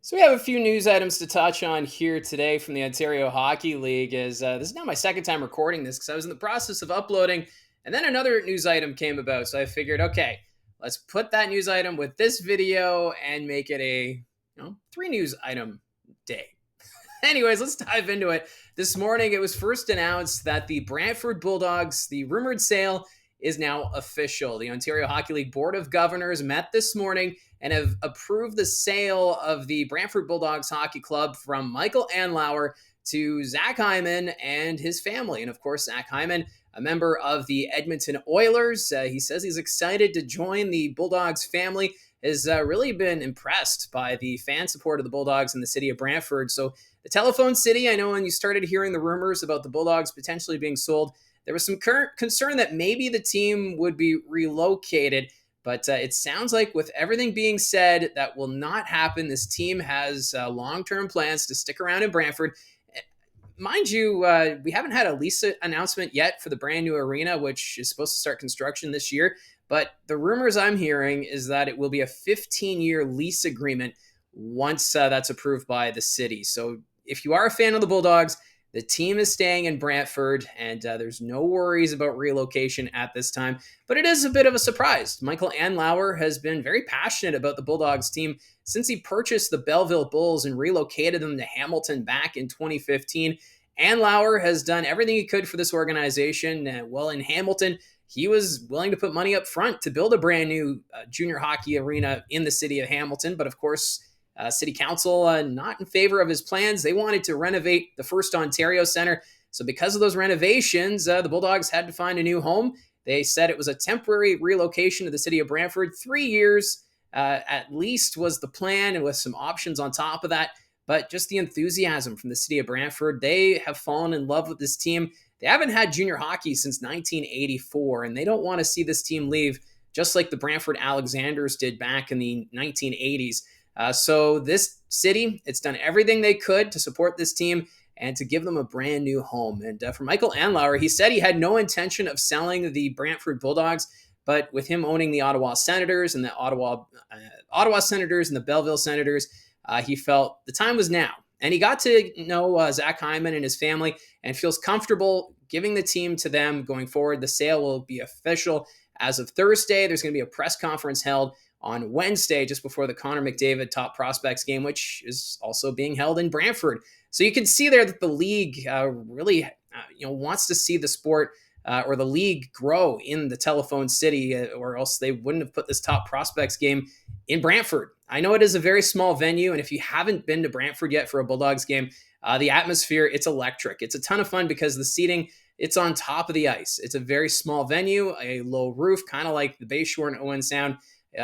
So we have a few news items to touch on here today from the Ontario Hockey League. As this is now my second time recording this because I was in the process of uploading, and then another news item came about. So I figured, okay, let's put that news item with this video and make it a three news item day. Anyways, let's dive into it. This morning, it was first announced that the Brantford Bulldogs, the rumored sale is now official. The Ontario Hockey League Board of Governors met this morning and have approved the sale of the Brantford Bulldogs Hockey Club from Michael Andlauer to Zach Hyman and his family. And of course, Zach Hyman, a member of the Edmonton Oilers, he says he's excited to join the Bulldogs family, has really been impressed by the fan support of the Bulldogs in the city of Brantford. So the Telephone City, I know when you started hearing the rumors about the Bulldogs potentially being sold, there was some current concern that maybe the team would be relocated, but it sounds like with everything being said, that will not happen. This team has long-term plans to stick around in Brantford. Mind you, we haven't had a lease announcement yet for the brand new arena, which is supposed to start construction this year. But the rumors I'm hearing is that it will be a 15-year lease agreement once that's approved by the city. So if you are a fan of the Bulldogs, the team is staying in Brantford, and there's no worries about relocation at this time. But it is a bit of a surprise. Michael Andlauer has been very passionate about the Bulldogs team since he purchased the Belleville Bulls and relocated them to Hamilton back in 2015. Andlauer has done everything he could for this organization. Well, in Hamilton, he was willing to put money up front to build a brand new junior hockey arena in the city of Hamilton. But of course, City Council not in favor of his plans. They wanted to renovate the first Ontario Centre. So because of those renovations, the Bulldogs had to find a new home. They said it was a temporary relocation to the city of Brantford. 3 years at least was the plan, and with some options on top of that. But just the enthusiasm from the city of Brantford, they have fallen in love with this team. They haven't had junior hockey since 1984, and they don't want to see this team leave, just like the Brantford Alexanders did back in the 1980s. So this city, it's done everything they could to support this team and to give them a brand new home. And for Michael Andlauer, he said he had no intention of selling the Brantford Bulldogs, but with him owning the Ottawa Senators and the Ottawa Senators and the Belleville Senators, he felt the time was now. And he got to know Zach Hyman and his family and feels comfortable giving the team to them going forward. The sale will be official as of Thursday. There's going to be a press conference held on Wednesday, just before the Connor McDavid Top Prospects game, which is also being held in Brantford. So you can see there that the league really wants to see the sport or the league grow in the Telephone City, or else they wouldn't have put this Top Prospects game in Brantford. I know it is a very small venue, and if you haven't been to Brantford yet for a Bulldogs game, the atmosphere, it's electric. It's a ton of fun because the seating, it's on top of the ice. It's a very small venue, a low roof, kind of like the Bayshore and Owen Sound.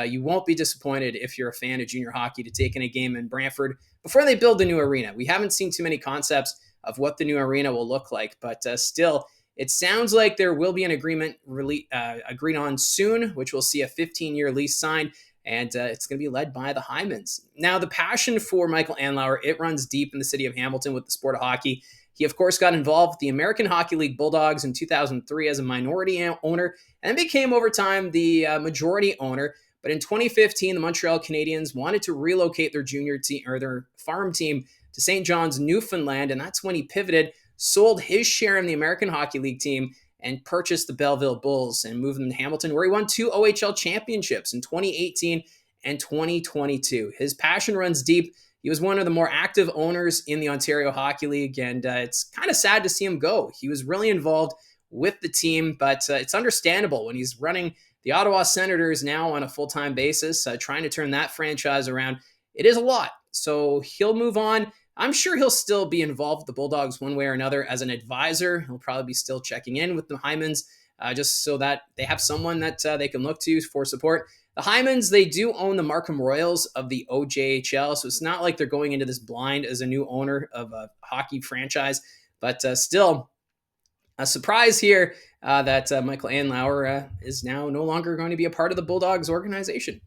You won't be disappointed if you're a fan of junior hockey to take in a game in Brantford before they build the new arena. We haven't seen too many concepts of what the new arena will look like, but still, it sounds like there will be an agreement agreed on soon, which will see a 15-year lease signed, and it's going to be led by the Hymans. Now, the passion for Michael Andlauer, it runs deep in the city of Hamilton with the sport of hockey. He, of course, got involved with the American Hockey League Bulldogs in 2003 as a minority owner and became, over time, the majority owner. But in 2015, the Montreal Canadiens wanted to relocate their junior team or their farm team to St. John's, Newfoundland, and that's when he pivoted, sold his share in the American Hockey League team, and purchased the Belleville Bulls and moved them to Hamilton, where he won 2 OHL championships in 2018 and 2022. His passion runs deep. He was one of the more active owners in the Ontario Hockey League, and it's kind of sad to see him go. He was really involved with the team, but it's understandable when he's running the Ottawa Senators now on a full-time basis, trying to turn that franchise around. It is a lot, so he'll move on. I'm sure he'll still be involved with the Bulldogs one way or another as an advisor. He'll probably be still checking in with the Hymans, just so that they have someone that they can look to for support. The Hymans, they do own the Markham Royals of the OJHL, so it's not like they're going into this blind as a new owner of a hockey franchise, but still a surprise here that Michael Andlauer is now no longer going to be a part of the Bulldogs organization.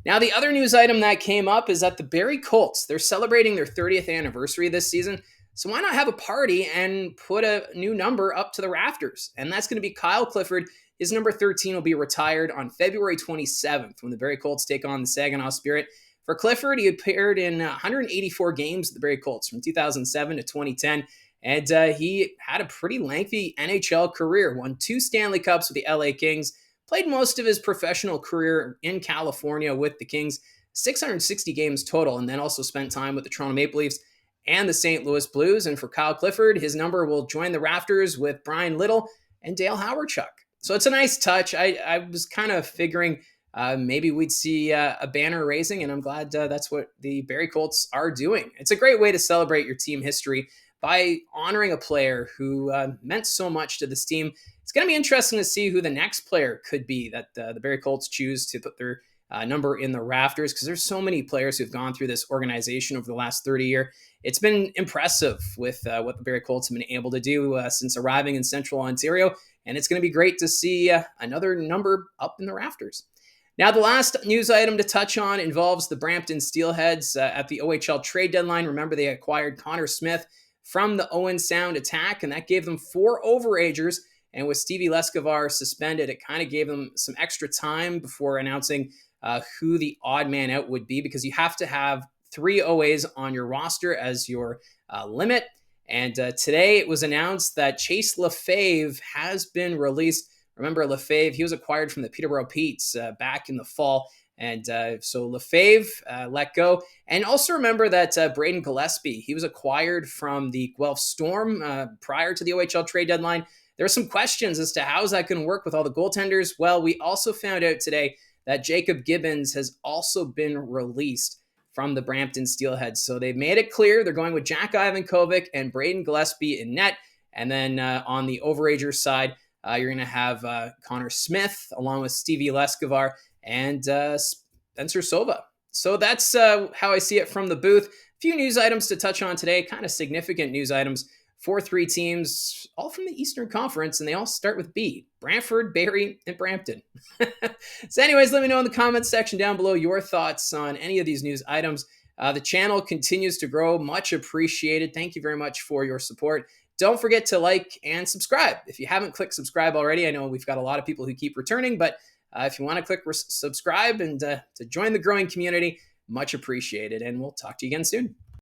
Now, the other news item that came up is that the Barrie Colts, they're celebrating their 30th anniversary this season. So why not have a party and put a new number up to the rafters? And that's going to be Kyle Clifford. His number 13 will be retired on February 27th when the Barrie Colts take on the Saginaw Spirit. For Clifford, he appeared in 184 games with the Barrie Colts from 2007 to 2010. And he had a pretty lengthy NHL career, won 2 Stanley Cups with the LA Kings, played most of his professional career in California with the Kings, 660 games total, and then also spent time with the Toronto Maple Leafs and the St. Louis Blues. And for Kyle Clifford, his number will join the rafters with Brian Little and Dale Hawerchuk. So it's a nice touch. I was kind of figuring maybe we'd see a banner raising, and I'm glad that's what the Barrie Colts are doing. It's a great way to celebrate your team history by honoring a player who meant so much to this team. It's going to be interesting to see who the next player could be that the Barrie Colts choose to put their number in the rafters, because there's so many players who've gone through this organization over the last 30 years. It's been impressive with what the Barrie Colts have been able to do since arriving in Central Ontario, and it's going to be great to see another number up in the rafters. Now, the last news item to touch on involves the Brampton Steelheads at the OHL trade deadline. Remember, they acquired Connor Smith from the Owen Sound Attack, and that gave them 4 overagers. And with Stevie Lefebvre suspended, it kind of gave them some extra time before announcing who the odd man out would be, because you have to have 3 OAs on your roster as your limit. And today it was announced that Chase Lefebvre has been released. Remember, Lefebvre, he was acquired from the Peterborough Petes back in the fall. And so Lefebvre let go. And also remember that Braden Gillespie, he was acquired from the Guelph Storm prior to the OHL trade deadline. There are some questions as to how is that going to work with all the goaltenders. Well, we also found out today that Jacob Gibbons has also been released from the Brampton Steelheads. So they've made it clear they're going with Jack Ivankovic and Braden Gillespie in net. And then on the overager side, you're going to have Connor Smith along with Stevie Lefebvre and Spencer Sova. So that's how I see it from the booth. A few news items to touch on today, kind of significant news items for 3 teams, all from the Eastern Conference, and they all start with B: Brantford, Barrie, and Brampton. So anyways, let me know in the comments section down below your thoughts on any of these news items. The channel continues to grow. Much appreciated. Thank you very much for your support. Don't forget to like and subscribe. If you haven't clicked subscribe already, I know we've got a lot of people who keep returning, but if you want to click subscribe and to join the growing community, much appreciated. And we'll talk to you again soon.